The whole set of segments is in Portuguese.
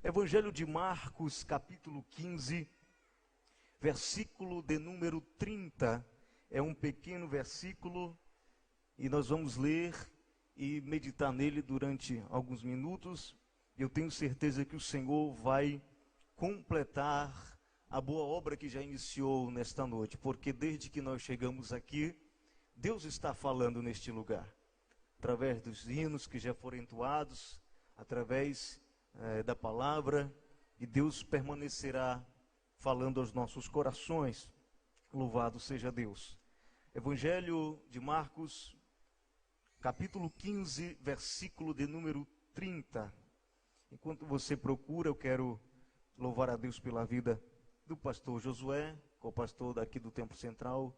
Evangelho de Marcos, capítulo 15, versículo de número 30. É um pequeno versículo e nós vamos ler e meditar nele durante alguns minutos. Eu tenho certeza que o Senhor vai completar a boa obra que já iniciou nesta noite, porque desde que nós chegamos aqui, Deus está falando neste lugar, através dos hinos que já foram entoados, através da palavra, e Deus permanecerá falando aos nossos corações. Louvado seja Deus. Evangelho de Marcos, capítulo 15, versículo de número 30. Enquanto você procura, eu quero louvar a Deus pela vida do pastor Josué, co-pastor daqui do Templo Central,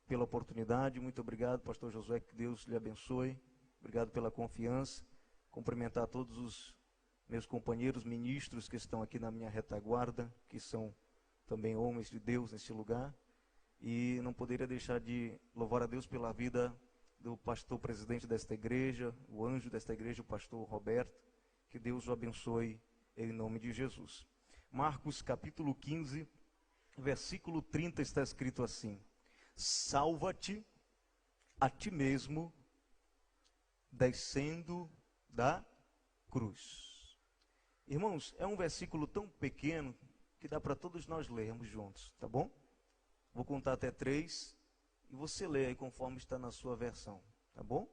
pela oportunidade. Muito obrigado, pastor Josué, que Deus lhe abençoe. Obrigado pela confiança. Cumprimentar todos os meus companheiros ministros que estão aqui na minha retaguarda, que são também homens de Deus nesse lugar. E não poderia deixar de louvar a Deus pela vida do pastor presidente desta igreja, o anjo desta igreja, o pastor Roberto. Que Deus o abençoe em nome de Jesus. Marcos capítulo 15, versículo 30 está escrito assim: salva-te a ti mesmo, descendo da cruz. Irmãos, é um versículo tão pequeno que dá para todos nós lermos juntos, tá bom? Vou contar até 3 e você lê aí conforme está na sua versão, tá bom?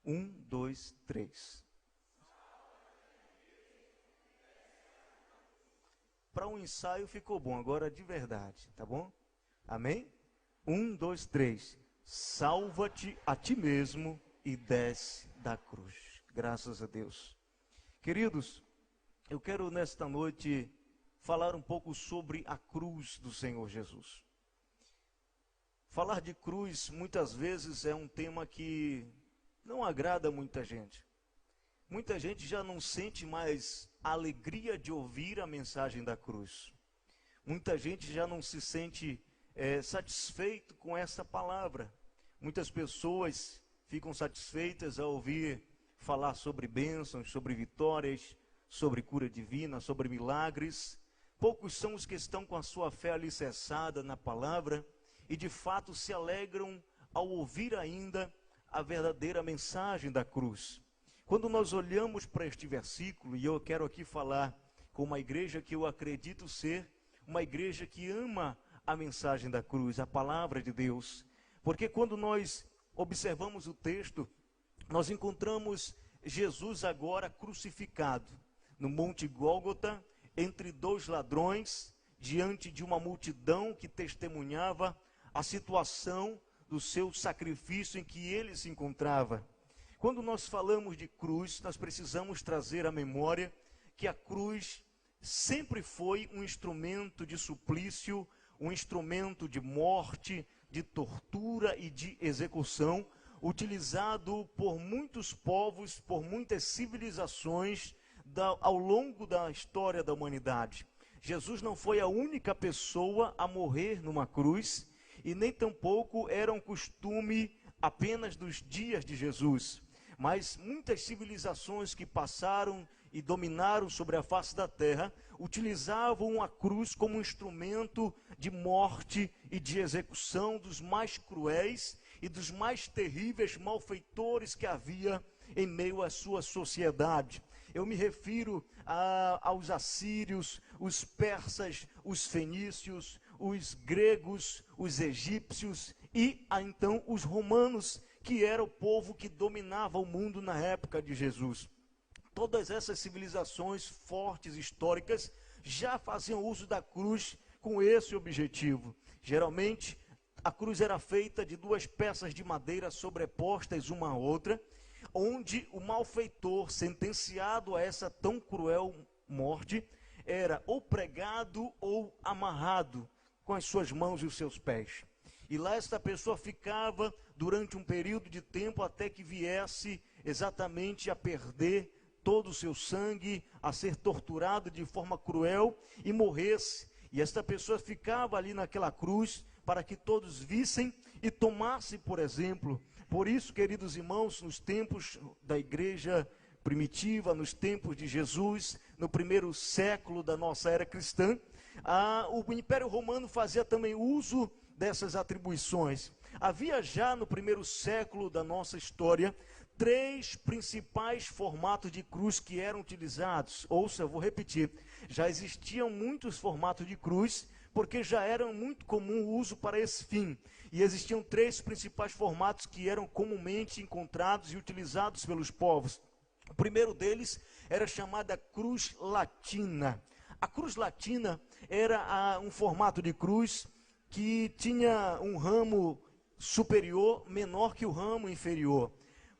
1, 2, 3. Para um ensaio ficou bom, agora de verdade, tá bom? Amém? 1, 2, 3. Salva-te a ti mesmo e desce da cruz. Graças a Deus. Queridos, eu quero nesta noite falar um pouco sobre a cruz do Senhor Jesus. Falar de cruz muitas vezes é um tema que não agrada muita gente. Muita gente já não sente mais a alegria de ouvir a mensagem da cruz. Muita gente já não se sente satisfeito com essa palavra. Muitas pessoas ficam satisfeitas ao ouvir falar sobre bênçãos, sobre vitórias, sobre cura divina, sobre milagres. Poucos são os que estão com a sua fé alicerçada na palavra e de fato se alegram ao ouvir ainda a verdadeira mensagem da cruz. Quando nós olhamos para este versículo, e eu quero aqui falar com uma igreja que eu acredito ser uma igreja que ama a mensagem da cruz, a palavra de Deus, porque quando nós observamos o texto, nós encontramos Jesus agora crucificado no Monte Gólgota, entre dois ladrões, diante de uma multidão que testemunhava a situação do seu sacrifício em que ele se encontrava. Quando nós falamos de cruz, nós precisamos trazer à memória que a cruz sempre foi um instrumento de suplício, um instrumento de morte, de tortura e de execução, utilizado por muitos povos, por muitas civilizações ao longo da história da humanidade. Jesus não foi a única pessoa a morrer numa cruz, e nem tampouco era um costume apenas dos dias de Jesus. Mas muitas civilizações que passaram e dominaram sobre a face da terra, utilizavam a cruz como um instrumento de morte e de execução dos mais cruéis e dos mais terríveis malfeitores que havia em meio à sua sociedade. Eu me refiro aos assírios, os persas, os fenícios, os gregos, os egípcios e então os romanos, que era o povo que dominava o mundo na época de Jesus. Todas essas civilizações fortes, históricas, já faziam uso da cruz com esse objetivo. Geralmente, a cruz era feita de 2 peças de madeira sobrepostas uma à outra, onde o malfeitor, sentenciado a essa tão cruel morte, era ou pregado ou amarrado com as suas mãos e os seus pés. E lá esta pessoa ficava durante um período de tempo até que viesse exatamente a perder todo o seu sangue, a ser torturado de forma cruel e morresse. E esta pessoa ficava ali naquela cruz para que todos vissem e tomassem por exemplo. Por isso, queridos irmãos, nos tempos da igreja primitiva, nos tempos de Jesus, no primeiro século da nossa era cristã, o Império Romano fazia também uso dessas atribuições. Havia já no primeiro século da nossa história 3 principais formatos de cruz que eram utilizados. Ouça, eu vou repetir, já existiam muitos formatos de cruz, porque já era muito comum o uso para esse fim. E existiam 3 principais formatos que eram comumente encontrados e utilizados pelos povos. O primeiro deles era chamada cruz latina. A cruz latina era um formato de cruz que tinha um ramo superior menor que o ramo inferior.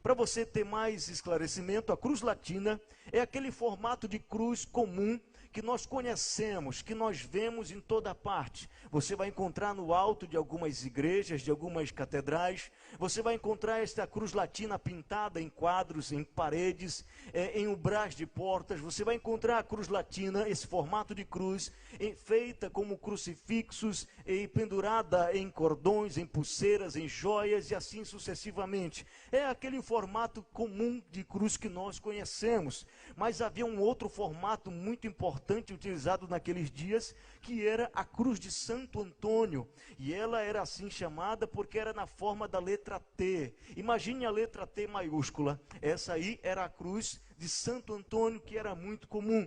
Para você ter mais esclarecimento, a cruz latina é aquele formato de cruz comum que nós conhecemos, que nós vemos em toda parte. Você vai encontrar no alto de algumas igrejas, de algumas catedrais. Você vai encontrar esta cruz latina pintada em quadros, em paredes, em umbrais de portas. Você vai encontrar a cruz latina, esse formato de cruz, feita como crucifixos, e pendurada em cordões, em pulseiras, em joias e assim sucessivamente. É aquele formato comum de cruz que nós conhecemos. Mas havia um outro formato muito importante utilizado naqueles dias, que era a cruz de Santo Antônio, e ela era assim chamada porque era na forma da letra T. Imagine a letra T maiúscula. Essa aí era a cruz de Santo Antônio, que era muito comum.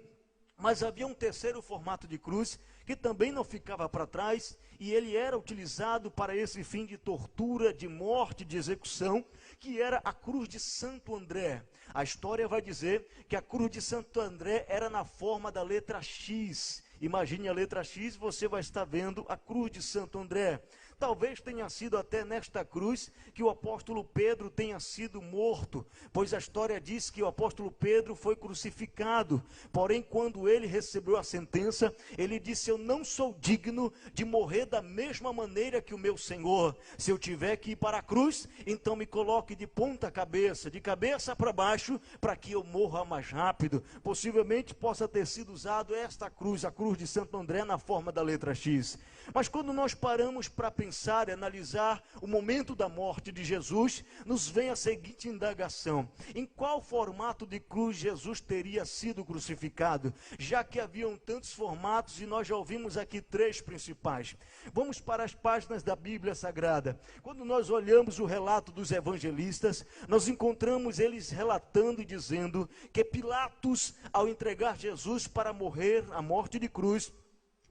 Mas havia um terceiro formato de cruz que também não ficava para trás, e ele era utilizado para esse fim de tortura, de morte, de execução, que era a cruz de Santo André. A história vai dizer que a cruz de Santo André era na forma da letra X. Imagine a letra X, você vai estar vendo a cruz de Santo André. Talvez tenha sido até nesta cruz que o apóstolo Pedro tenha sido morto, pois a história diz que o apóstolo Pedro foi crucificado. Porém, quando ele recebeu a sentença, ele disse: eu não sou digno de morrer da mesma maneira que o meu Senhor. Se eu tiver que ir para a cruz, então me coloque de ponta cabeça, de cabeça para baixo, para que eu morra mais rápido. Possivelmente possa ter sido usado esta cruz, a cruz de Santo André, na forma da letra X. Mas quando nós paramos para pensar e analisar o momento da morte de Jesus, nos vem a seguinte indagação: em qual formato de cruz Jesus teria sido crucificado? Já que haviam tantos formatos e nós já ouvimos aqui 3 principais. Vamos para as páginas da Bíblia Sagrada. Quando nós olhamos o relato dos evangelistas, nós encontramos eles relatando e dizendo que Pilatos, ao entregar Jesus para morrer a morte de cruz,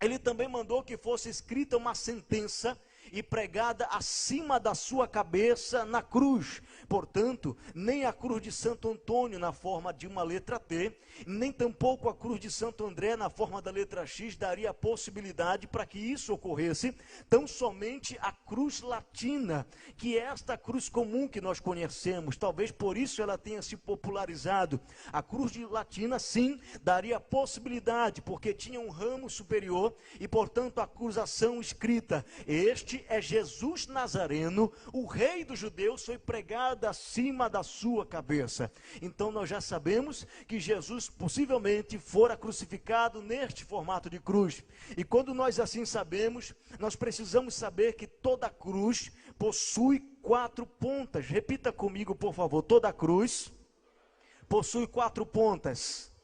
ele também mandou que fosse escrita uma sentença e pregada acima da sua cabeça na cruz. Portanto, nem a cruz de Santo Antônio na forma de uma letra T, nem tampouco a cruz de Santo André na forma da letra X daria possibilidade para que isso ocorresse. Tão somente a cruz latina, que é esta cruz comum que nós conhecemos. Talvez por isso ela tenha se popularizado. A cruz de latina, sim, daria possibilidade, porque tinha um ramo superior e, portanto, a acusação escrita: este é Jesus Nazareno, o rei dos judeus, foi pregado acima da sua cabeça. Então nós já sabemos que Jesus possivelmente fora crucificado neste formato de cruz. E quando nós assim sabemos, nós precisamos saber que toda cruz possui 4 pontas. Repita comigo, por favor: toda cruz possui 4 pontas.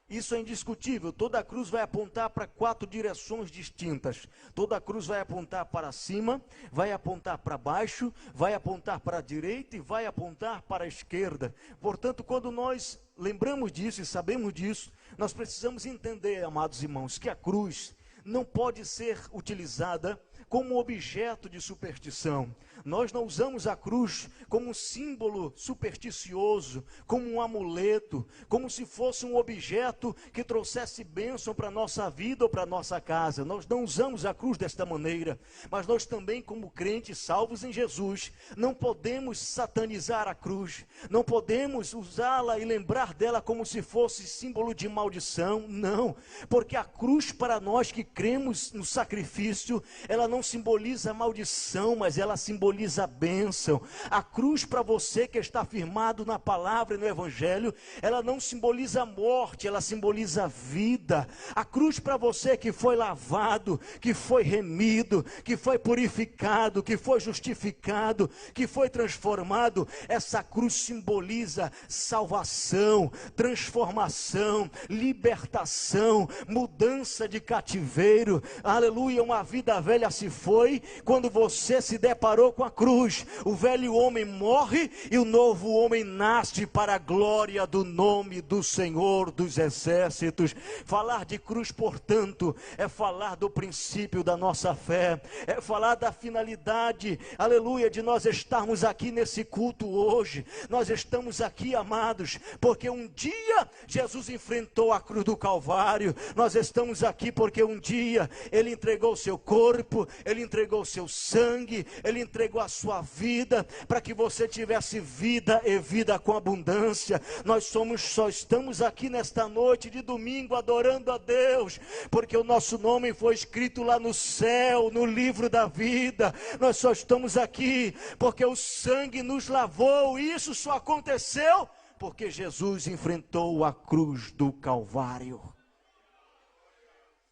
Isso é indiscutível. Toda cruz vai apontar para 4 direções distintas. Toda cruz vai apontar para cima, vai apontar para baixo, vai apontar para a direita e vai apontar para a esquerda. Portanto, quando nós lembramos disso e sabemos disso, nós precisamos entender, amados irmãos, que a cruz não pode ser utilizada como objeto de superstição. Nós não usamos a cruz como um símbolo supersticioso, como um amuleto, como se fosse um objeto que trouxesse bênção para a nossa vida ou para a nossa casa. Nós não usamos a cruz desta maneira, mas nós também, como crentes salvos em Jesus, não podemos satanizar a cruz, não podemos usá-la e lembrar dela como se fosse símbolo de maldição. Não, porque a cruz, para nós que cremos no sacrifício, ela não simboliza maldição, mas ela simboliza simboliza a bênção. A cruz, para você que está firmado na palavra e no evangelho, ela não simboliza a morte, ela simboliza a vida. A cruz, para você que foi lavado, que foi remido, que foi purificado, que foi justificado, que foi transformado, essa cruz simboliza salvação, transformação, libertação, mudança de cativeiro. Aleluia, uma vida velha se foi quando você se deparou com a cruz. O velho homem morre e o novo homem nasce para a glória do nome do Senhor dos Exércitos. Falar de cruz, portanto, é falar do princípio da nossa fé, é falar da finalidade, aleluia, de nós estarmos aqui nesse culto hoje. Nós estamos aqui, amados, porque um dia Jesus enfrentou a cruz do Calvário. Nós estamos aqui porque um dia Ele entregou o seu corpo, Ele entregou o seu sangue, Ele entregou a sua vida, para que você tivesse vida e vida com abundância. Nós só estamos aqui nesta noite de domingo adorando a Deus, porque o nosso nome foi escrito lá no céu, no livro da vida. Nós só estamos aqui porque o sangue nos lavou, e isso só aconteceu porque Jesus enfrentou a cruz do Calvário.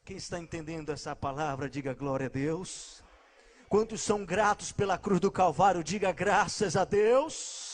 Quem está entendendo essa palavra, diga glória a Deus. Quantos são gratos pela cruz do Calvário, diga graças a Deus.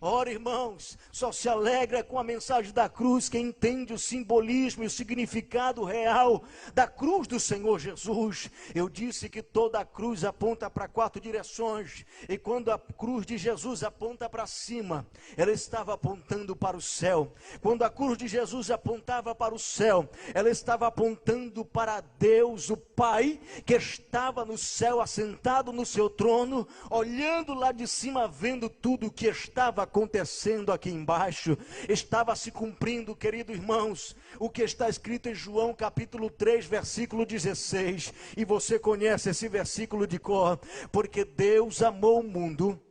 Ora, irmãos, só se alegra com a mensagem da cruz quem entende o simbolismo e o significado real da cruz do Senhor Jesus. Eu disse que toda a cruz aponta para 4 direções, e quando a cruz de Jesus aponta para cima, ela estava apontando para o céu. Quando a cruz de Jesus apontava para o céu, ela estava apontando para Deus, o Pai, que estava no céu, assentado no seu trono, olhando lá de cima, vendo tudo o que estava acontecendo aqui embaixo. Estava se cumprindo, queridos irmãos, o que está escrito em João capítulo 3, versículo 16, e você conhece esse versículo de cor: porque Deus amou o mundo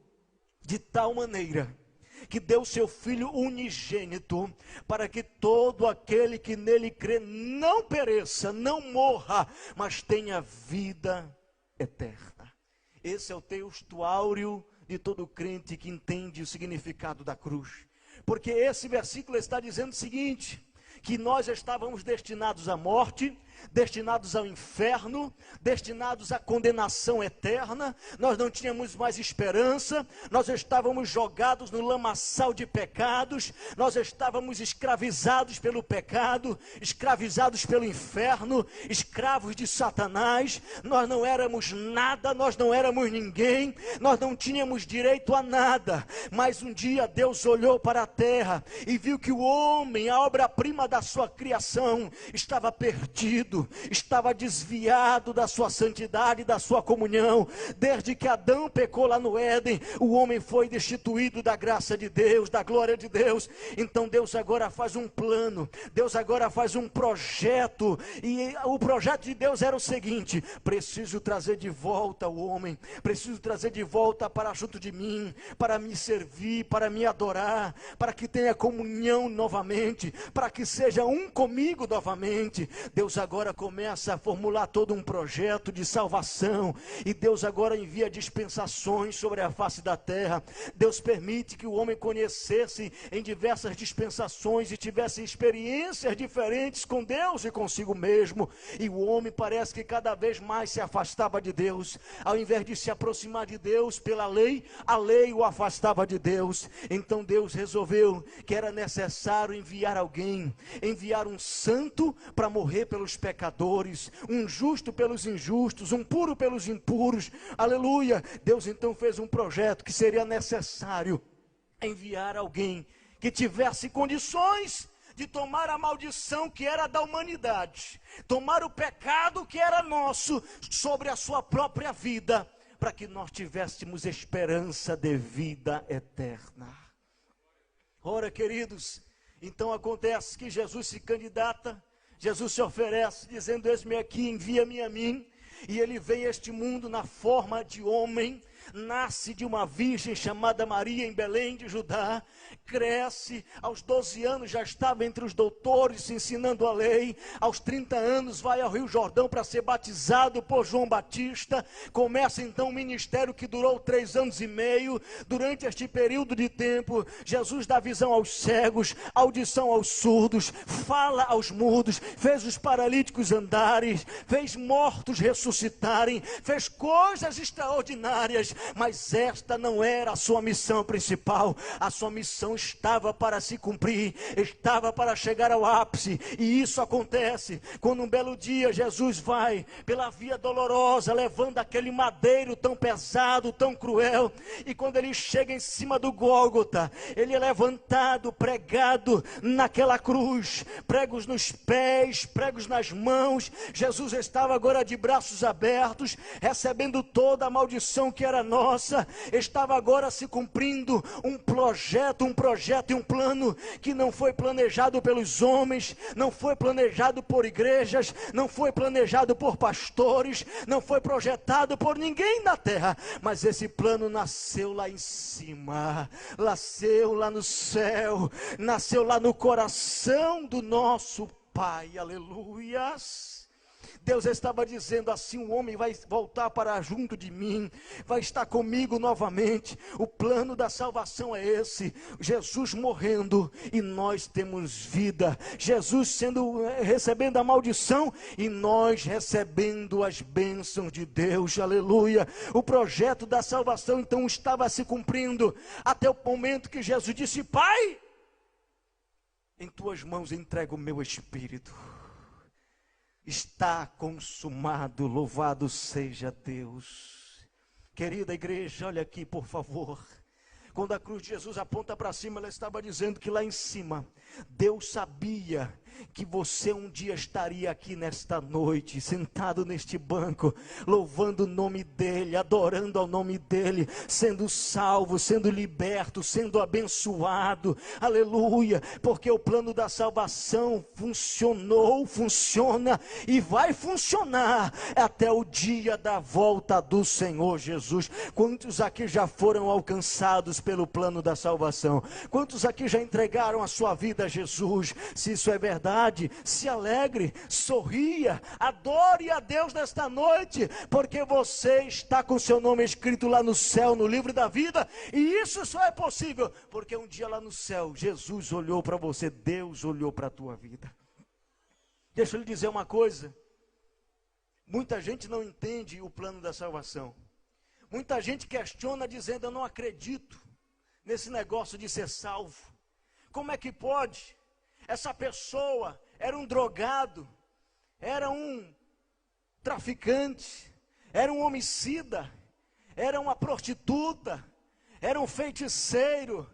de tal maneira que deu seu Filho unigênito, para que todo aquele que nele crê não pereça, não morra, mas tenha vida eterna. Esse é o texto áureo de todo crente que entende o significado da cruz, porque esse versículo está dizendo o seguinte: que nós estávamos destinados à morte, destinados ao inferno, destinados à condenação eterna. Nós não tínhamos mais esperança, nós estávamos jogados no lamaçal de pecados, nós estávamos escravizados pelo pecado, escravizados pelo inferno, escravos de Satanás. Nós não éramos nada, nós não éramos ninguém, nós não tínhamos direito a nada. Mas um dia Deus olhou para a terra e viu que o homem, a obra-prima da sua criação, estava perdido, estava desviado da sua santidade, da sua comunhão. Desde que Adão pecou lá no Éden, o homem foi destituído da graça de Deus, da glória de Deus. Então Deus agora faz um plano, Deus agora faz um projeto, e o projeto de Deus era o seguinte: preciso trazer de volta o homem, preciso trazer de volta para junto de mim, para me servir, para me adorar, para que tenha comunhão novamente, para que seja um comigo novamente. Deus agora começa a formular todo um projeto de salvação, e Deus agora envia dispensações sobre a face da terra. Deus permite que o homem conhecesse em diversas dispensações e tivesse experiências diferentes com Deus e consigo mesmo. E o homem parece que cada vez mais se afastava de Deus. Ao invés de se aproximar de Deus pela lei, a lei o afastava de Deus. Então Deus resolveu que era necessário enviar alguém, enviar um santo para morrer pelos pecadores, um justo pelos injustos, um puro pelos impuros. Aleluia! Deus então fez um projeto que seria necessário enviar alguém que tivesse condições de tomar a maldição que era da humanidade, tomar o pecado que era nosso sobre a sua própria vida, para que nós tivéssemos esperança de vida eterna. Ora, queridos, então acontece que Jesus se candidata, Jesus se oferece, dizendo: eis-me aqui, envia-me a mim. E ele vem a este mundo na forma de homem, nasce de uma virgem chamada Maria em Belém de Judá, cresce, aos 12 anos já estava entre os doutores ensinando a lei, aos 30 anos vai ao Rio Jordão para ser batizado por João Batista, começa então um ministério que durou 3 anos e meio. Durante este período de tempo, Jesus dá visão aos cegos, audição aos surdos, fala aos mudos, fez os paralíticos andarem, fez mortos ressuscitarem, fez coisas extraordinárias, mas esta não era a sua missão principal. A sua missão estava para se cumprir, estava para chegar ao ápice, e isso acontece quando um belo dia Jesus vai pela via dolorosa, levando aquele madeiro tão pesado, tão cruel, e quando ele chega em cima do Gólgota, ele é levantado, pregado naquela cruz, pregos nos pés, pregos nas mãos. Jesus estava agora de braços abertos, recebendo toda a maldição que era nossa. Estava agora se cumprindo um projeto e um plano que não foi planejado pelos homens, não foi planejado por igrejas, não foi planejado por pastores, não foi projetado por ninguém na terra, mas esse plano nasceu lá em cima, nasceu lá no céu, nasceu lá no coração do nosso Pai. Aleluias. Deus estava dizendo assim: o homem vai voltar para junto de mim, vai estar comigo novamente. O plano da salvação é esse: Jesus morrendo e nós temos vida, Jesus recebendo a maldição e nós recebendo as bênçãos de Deus. Aleluia. O projeto da salvação então estava se cumprindo, até o momento que Jesus disse: Pai, em tuas mãos entrego o meu espírito. Está consumado, louvado seja Deus. Querida igreja, olha aqui por favor. Quando a cruz de Jesus aponta para cima, ela estava dizendo que lá em cima, Deus sabia que você um dia estaria aqui nesta noite, sentado neste banco, louvando o nome dEle, adorando ao nome dEle, sendo salvo, sendo liberto, sendo abençoado. Aleluia, porque o plano da salvação funcionou, funciona e vai funcionar até o dia da volta do Senhor Jesus. Quantos aqui já foram alcançados pelo plano da salvação? Quantos aqui já entregaram a sua vida a Jesus? Se isso é verdade, se alegre, sorria, adore a Deus nesta noite, porque você está com seu nome escrito lá no céu, no livro da vida, e isso só é possível porque um dia lá no céu, Jesus olhou para você, Deus olhou para a tua vida. Deixa eu lhe dizer uma coisa, muita gente não entende o plano da salvação, muita gente questiona dizendo: eu não acredito nesse negócio de ser salvo, como é que pode? Essa pessoa era um drogado, era um traficante, era um homicida, era uma prostituta, era um feiticeiro,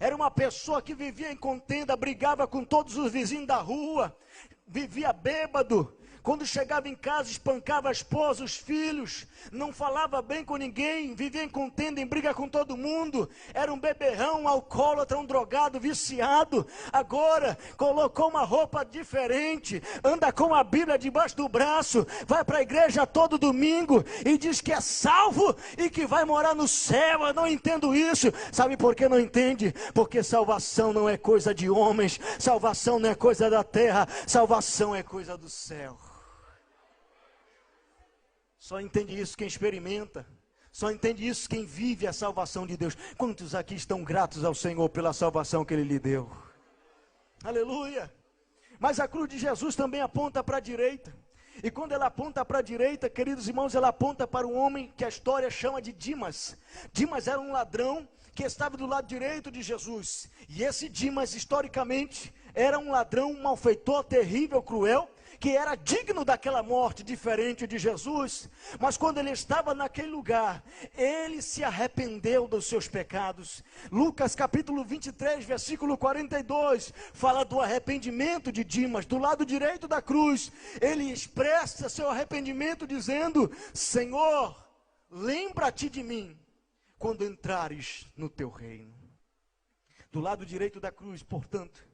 era uma pessoa que vivia em contenda, brigava com todos os vizinhos da rua, vivia bêbado. Quando chegava em casa, espancava a esposa, os filhos, não falava bem com ninguém, vivia em contenda, em briga com todo mundo, era um beberrão, um alcoólatra, um drogado, viciado. Agora colocou uma roupa diferente, anda com a Bíblia debaixo do braço, vai para a igreja todo domingo e diz que é salvo e que vai morar no céu. Eu não entendo isso. Sabe por que não entende? Porque salvação não é coisa de homens, salvação não é coisa da terra, salvação é coisa do céu. Só entende isso quem experimenta, só entende isso quem vive a salvação de Deus. Quantos aqui estão gratos ao Senhor pela salvação que Ele lhe deu? Aleluia! Mas a cruz de Jesus também aponta para a direita, e quando ela aponta para a direita, queridos irmãos, ela aponta para um homem que a história chama de Dimas. Dimas era um ladrão que estava do lado direito de Jesus, e esse Dimas historicamente era um ladrão, um malfeitor terrível, cruel, que era digno daquela morte, diferente de Jesus. Mas quando ele estava naquele lugar, ele se arrependeu dos seus pecados. Lucas capítulo 23, versículo 42, fala do arrependimento de Dimas. Do lado direito da cruz, ele expressa seu arrependimento dizendo: Senhor, lembra-te de mim quando entrares no teu reino. Do lado direito da cruz, portanto,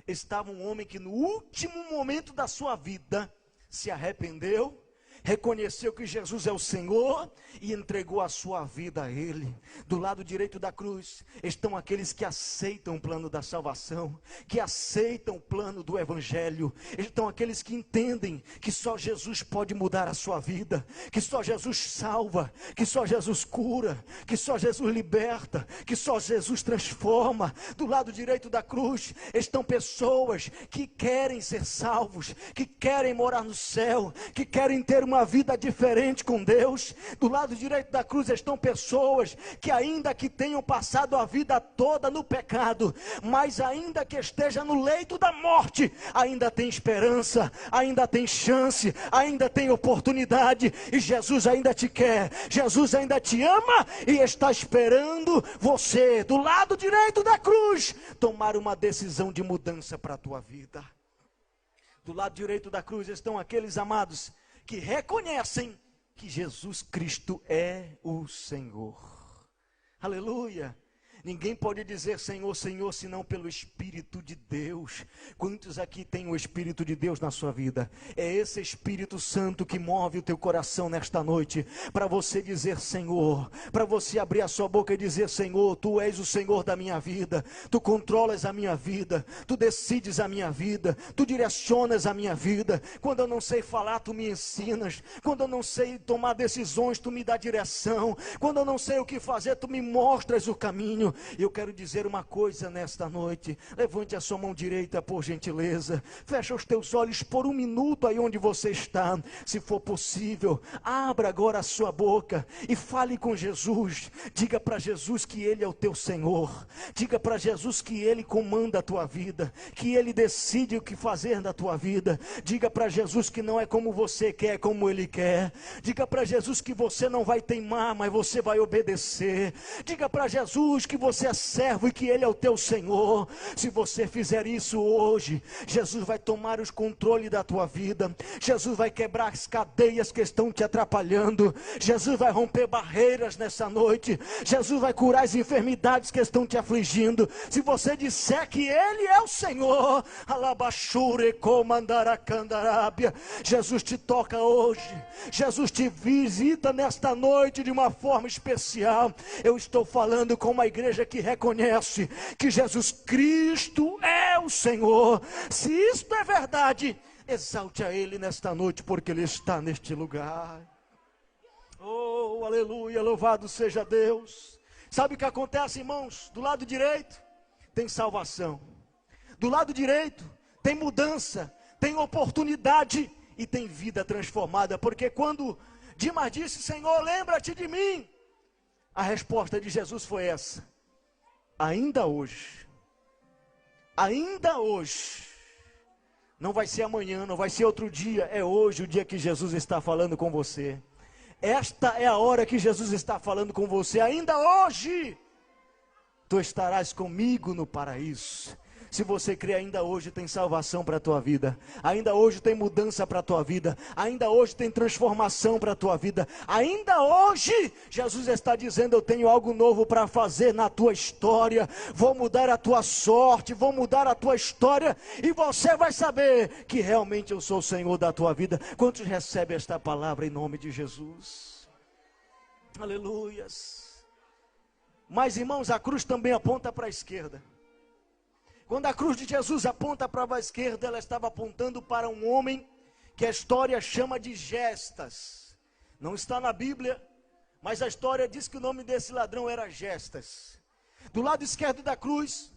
estava um homem que no último momento da sua vida se arrependeu, reconheceu que Jesus é o Senhor e entregou a sua vida a Ele. Do lado direito da cruz estão aqueles que aceitam o plano da salvação, que aceitam o plano do Evangelho. Estão aqueles que entendem que só Jesus pode mudar a sua vida, que só Jesus salva, que só Jesus cura, que só Jesus liberta, que só Jesus transforma. Do lado direito da cruz estão pessoas que querem ser salvos, que querem morar no céu, que querem ter uma vida diferente com Deus. Do lado direito da cruz estão pessoas que, ainda que tenham passado a vida toda no pecado, mas ainda que esteja no leito da morte, ainda tem esperança, ainda tem chance, ainda tem oportunidade, e Jesus ainda te quer, Jesus ainda te ama e está esperando você, do lado direito da cruz, tomar uma decisão de mudança para a tua vida. Do lado direito da cruz estão aqueles, amados, que reconhecem que Jesus Cristo é o Senhor. Aleluia! Ninguém pode dizer Senhor, Senhor, senão pelo Espírito de Deus. Quantos aqui têm o Espírito de Deus na sua vida? É esse Espírito Santo que move o teu coração nesta noite, para você dizer Senhor, para você abrir a sua boca e dizer Senhor, Tu és o Senhor da minha vida, Tu controlas a minha vida, Tu decides a minha vida, Tu direcionas a minha vida. Quando eu não sei falar, Tu me ensinas. Quando eu não sei tomar decisões, Tu me dá direção. Quando eu não sei o que fazer, Tu me mostras o caminho. Eu quero dizer uma coisa nesta noite. Levante a sua mão direita, por gentileza. Fecha os teus olhos por um minuto aí onde você está. Se for possível, abra agora a sua boca e fale com Jesus. Diga para Jesus que Ele é o teu Senhor. Diga para Jesus que Ele comanda a tua vida, que Ele decide o que fazer na tua vida. Diga para Jesus que não é como você quer, é como Ele quer. Diga para Jesus que você não vai teimar, mas você vai obedecer. Diga para Jesus que você é servo e que Ele é o teu Senhor. Se você fizer isso hoje, Jesus vai tomar os controles da tua vida. Jesus vai quebrar as cadeias que estão te atrapalhando. Jesus vai romper barreiras nessa noite. Jesus vai curar as enfermidades que estão te afligindo. Se você disser que Ele é o Senhor, alabashure comandaracandarábia, Jesus te toca hoje. Jesus te visita nesta noite de uma forma especial. Eu estou falando com uma igreja que reconhece que Jesus Cristo é o Senhor. Se isto é verdade, exalte a Ele nesta noite, porque Ele está neste lugar. Oh, aleluia, louvado seja Deus. Sabe o que acontece, irmãos? Do lado direito tem salvação, do lado direito tem mudança, tem oportunidade e tem vida transformada. Porque quando Dimas disse, Senhor, lembra-te de mim, a resposta de Jesus foi essa: ainda hoje, não vai ser amanhã, não vai ser outro dia, é hoje o dia que Jesus está falando com você. Esta é a hora que Jesus está falando com você. Ainda hoje, tu estarás comigo no paraíso. Se você crê, ainda hoje tem salvação para a tua vida, ainda hoje tem mudança para a tua vida, ainda hoje tem transformação para a tua vida, ainda hoje Jesus está dizendo, eu tenho algo novo para fazer na tua história, vou mudar a tua sorte, vou mudar a tua história, e você vai saber que realmente eu sou o Senhor da tua vida. Quantos recebem esta palavra em nome de Jesus? Aleluias. Mas, irmãos, a cruz também aponta para a esquerda. Quando a cruz de Jesus aponta para a esquerda, ela estava apontando para um homem que a história chama de Gestas. Não está na Bíblia, mas a história diz que o nome desse ladrão era Gestas. Do lado esquerdo da cruz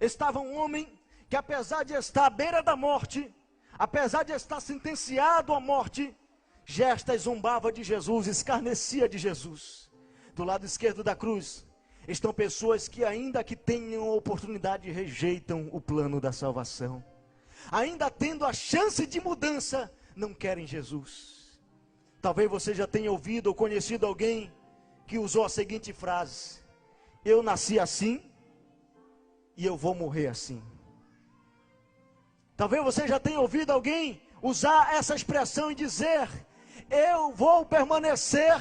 estava um homem que, apesar de estar à beira da morte, apesar de estar sentenciado à morte, Gestas zombava de Jesus, escarnecia de Jesus. Do lado esquerdo da cruz estão pessoas que, ainda que tenham oportunidade, rejeitam o plano da salvação. Ainda tendo a chance de mudança, não querem Jesus. Talvez você já tenha ouvido ou conhecido alguém que usou a seguinte frase: eu nasci assim e eu vou morrer assim. Talvez você já tenha ouvido alguém usar essa expressão e dizer: eu vou permanecer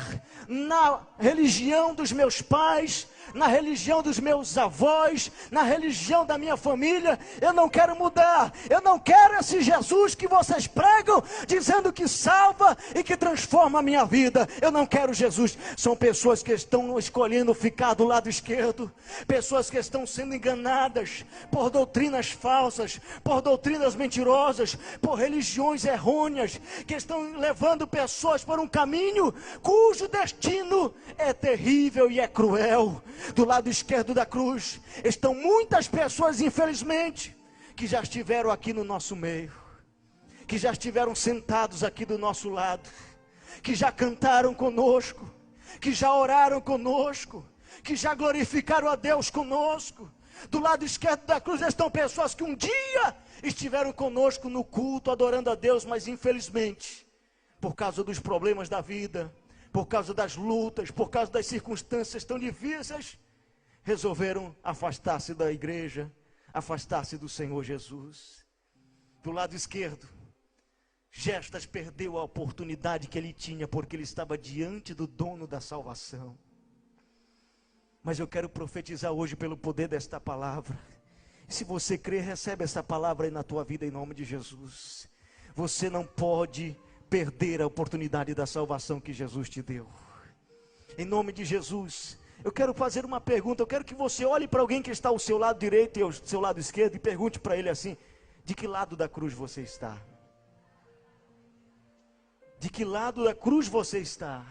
na religião dos meus pais, na religião dos meus avós, na religião da minha família. Eu não quero mudar. Eu não quero esse Jesus que vocês pregam, dizendo que salva e que transforma a minha vida. Eu não quero Jesus. São pessoas que estão escolhendo ficar do lado esquerdo, pessoas que estão sendo enganadas por doutrinas falsas, por doutrinas mentirosas, por religiões errôneas, que estão levando pessoas por um caminho cujo destino é terrível e é cruel. Do lado esquerdo da cruz estão muitas pessoas, infelizmente, que já estiveram aqui no nosso meio, que já estiveram sentados aqui do nosso lado, que já cantaram conosco, que já oraram conosco, que já glorificaram a Deus conosco. Do lado esquerdo da cruz estão pessoas que um dia estiveram conosco no culto, adorando a Deus, mas infelizmente, por causa dos problemas da vida, por causa das lutas, por causa das circunstâncias tão difíceis, resolveram afastar-se da igreja, afastar-se do Senhor Jesus. Do lado esquerdo, Gestas perdeu a oportunidade que ele tinha, porque ele estava diante do dono da salvação. Mas eu quero profetizar hoje pelo poder desta palavra. Se você crê, recebe essa palavra aí na tua vida em nome de Jesus. Você não pode perder a oportunidade da salvação que Jesus te deu. Em nome de Jesus, eu quero fazer uma pergunta. Eu quero que você olhe para alguém que está ao seu lado direito e ao seu lado esquerdo e pergunte para ele assim: de que lado da cruz você está? De que lado da cruz você está?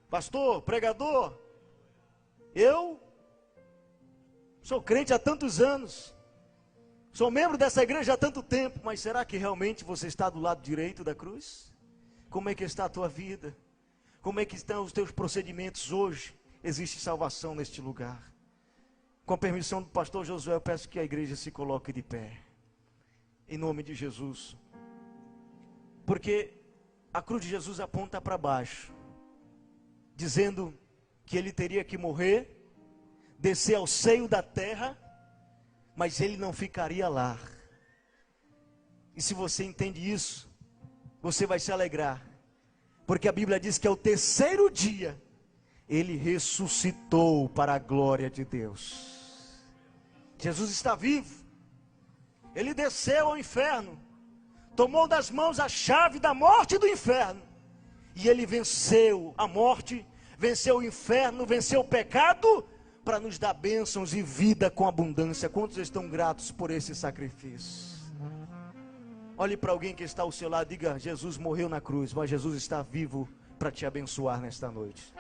Pastor, pregador, eu sou crente há tantos anos, sou membro dessa igreja há tanto tempo, mas será que realmente você está do lado direito da cruz? Como é que está a tua vida? Como é que estão os teus procedimentos hoje? Existe salvação neste lugar. Com a permissão do pastor Josué, eu peço que a igreja se coloque de pé, em nome de Jesus, porque a cruz de Jesus aponta para baixo, dizendo que ele teria que morrer, descer ao seio da terra, mas ele não ficaria lá. E se você entende isso, você vai se alegrar, porque a Bíblia diz que ao terceiro dia, ele ressuscitou para a glória de Deus. Jesus está vivo, ele desceu ao inferno, tomou das mãos a chave da morte e do inferno, e ele venceu a morte, venceu o inferno, venceu o pecado, para nos dar bênçãos e vida com abundância. Quantos estão gratos por esse sacrifício? Olhe para alguém que está ao seu lado e diga: Jesus morreu na cruz, mas Jesus está vivo para te abençoar nesta noite.